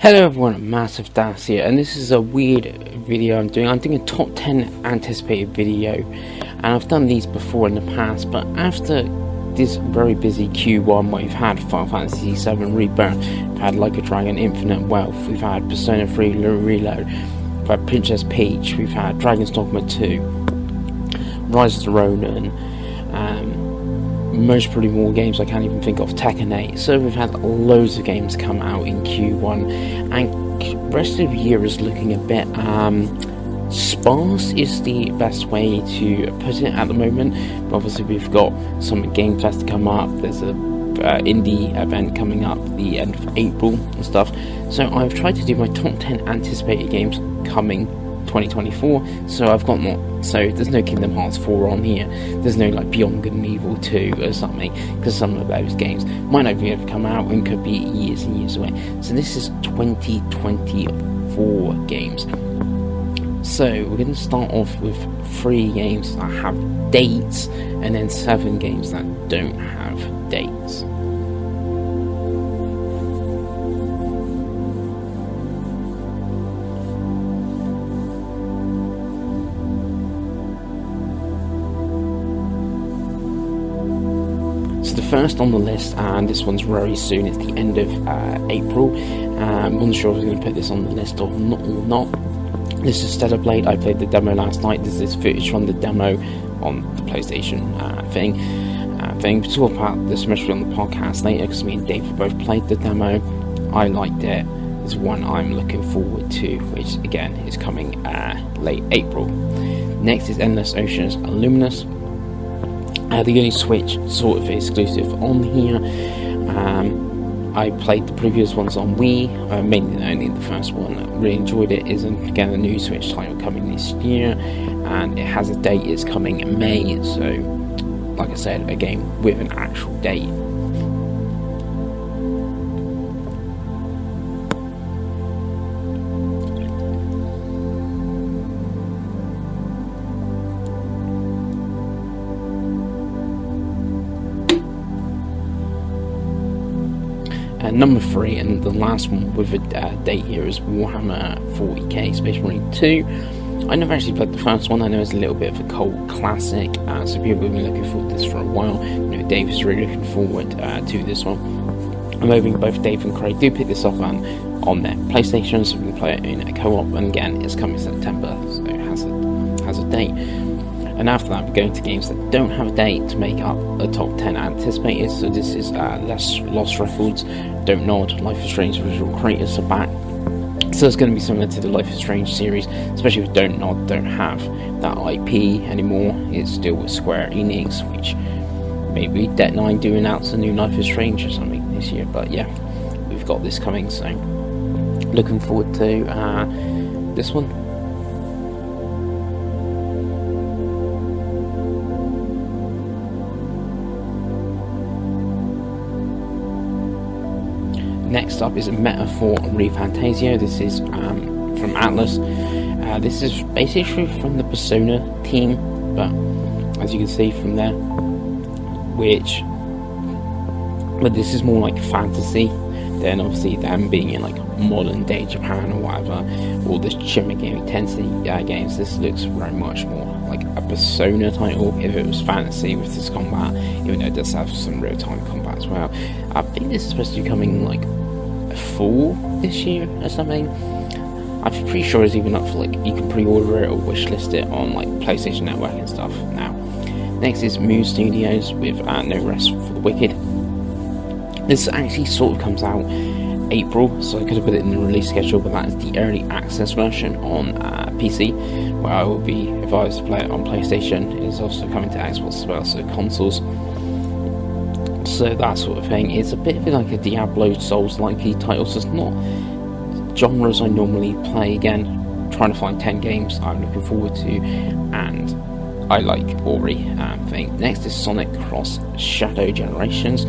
Hello everyone, masofdas here, and this is a weird video I'm doing. I'm doing a top 10 anticipated video, and I've done these before in the past, but after this very busy Q1 where we've had Final Fantasy VII Rebirth, we've had Like a Dragon Infinite Wealth, we've had Persona 3 Reload, we've had Princess Peach, we've had Dragon's Dogma II, Rise of the Ronin, most pretty more games I can't even think of, Tekken 8. So we've had loads of games come out in Q1, and the rest of the year is looking a bit sparse is the best way to put it at the moment. But obviously we've got some Game Fest to come up, there's a indie event coming up the end of April and stuff. So I've tried to do my top 10 anticipated games coming 2024, so I've got so there's no Kingdom Hearts 4 on here, there's no like Beyond Good and Evil 2 or something, because some of those games might not be able to come out and could be years and years away. So this is 2024 games. So we're going to start off with 3 games that have dates, and then 7 games that don't have dates. So the first on the list, and this one's very soon, it's the end of April. I'm not sure if I'm going to put this on the list or not. This is Stellar Blade. I played the demo last night. This is footage from the demo on the PlayStation thing. We'll talk about this especially on the podcast later, because me and Dave both played the demo. I liked it. It's one I'm looking forward to, which again is coming late April. Next is Endless Oceans Luminous. The only Switch sort of exclusive on here. I played the previous ones on Wii, mainly only the first one. Really enjoyed it. Is again a new Switch title coming this year, and it has a date. It's coming in May. So, like I said, a game with an actual date. Number 3, and the last one with a date here, is Warhammer 40k Space Marine 2. I never actually played the first one. I know it's a little bit of a cult classic, so people have been looking forward to this for a while. You know, Dave is really looking forward to this one. I'm hoping both Dave and Craig do pick this up on their PlayStation, so we can play it in a co-op. And again, it's coming September, so it has a date. And after that, we're going to games that don't have a date to make up a top 10 anticipated. So this is Lost Records, Don't Nod, Life is Strange original creators are back. So it's going to be similar to the Life is Strange series, especially with Don't Nod don't have that IP anymore. It's still with Square Enix, which maybe Dead 9 do announce a new Life is Strange or something this year. But yeah, we've got this coming, so looking forward to this one. Next up is Metaphor ReFantasio. This is from Atlas. This is basically from the Persona team, but as you can see from there, but this is more like fantasy than obviously them being in like modern day Japan or whatever, or the Shin Megami Tensei games. This looks very much more like a Persona title if it was fantasy with this combat, even though it does have some real-time combat as well. I think this is supposed to be coming like fall this year or something. I'm pretty sure it's even up for like you can pre-order it or wishlist it on like PlayStation Network and stuff now. Next is Moon Studios with No Rest for the Wicked. This actually sort of comes out April, so I could have put it in the release schedule, but that is the early access version on PC, where I will be, if I was to play it on PlayStation. It's also coming to Xbox as well, so consoles. So that sort of thing. It's a bit of like a Diablo Souls-like title, so it's not genres I normally play. Again, trying to find 10 games I'm looking forward to, and I like Ori thing. Next is Sonic Cross Shadow Generations.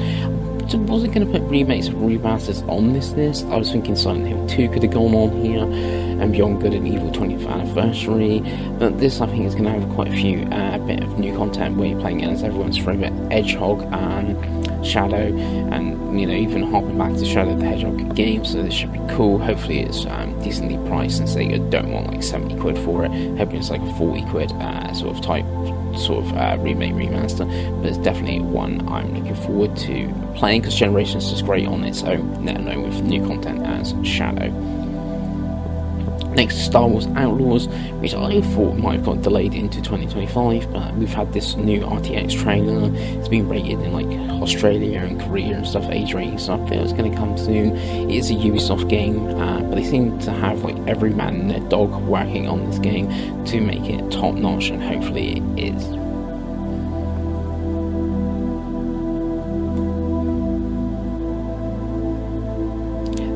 wasn't going to put remakes and remasters on this list. I was thinking Silent Hill 2 could have gone on here, and Beyond Good and Evil 20th Anniversary, but this I think is going to have quite a few bit of new content where you're playing as everyone's favourite Hedgehog and Shadow, and even hopping back to Shadow the Hedgehog game, so this should be cool. Hopefully it's decently priced, and say you don't want like 70 quid for it, hoping it's like a 40 quid remake remaster, but it's definitely one I'm looking forward to playing, because Generations is great on its own, let alone with new content as Shadow. Next, Star Wars Outlaws, which I thought might have got delayed into 2025, but we've had this new RTX trailer. It's been rated in like Australia and Korea and stuff, age rating stuff. I feel it's going to come soon. It is a Ubisoft game, but they seem to have like every man and their dog working on this game to make it top notch, and hopefully it is.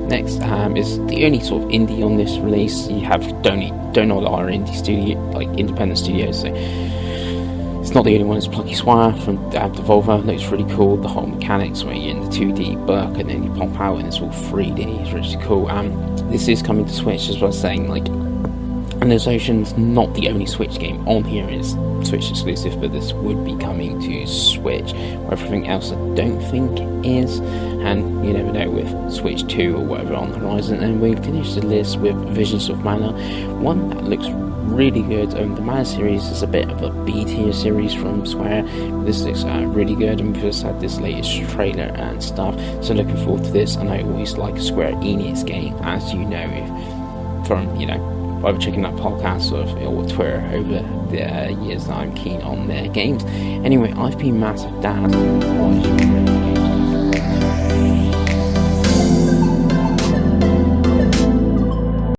Next is the only sort of indie on this release. You have Donut are indie studio, like independent studios. So it's not the only one. It's Plucky Swire from Devolver. Looks really cool. The whole mechanics where you're in the 2D book and then you pop out and it's all 3D. It's really cool. This is coming to Switch, as well as saying like. And there's Ocean's not the only Switch game on here, is Switch exclusive, but this would be coming to Switch, where everything else I don't think is, and you never know with Switch 2 or whatever on the horizon. And we finished the list with Visions of Mana, one that looks really good. The Mana series is a bit of a B-tier series from Square. This looks really good, and we've just had this latest trailer and stuff, so looking forward to this. And I always like a Square Enix game, as you know, from either checking that podcast or Twitter over the years that I'm keen on their games. Anyway, I've been masofdas.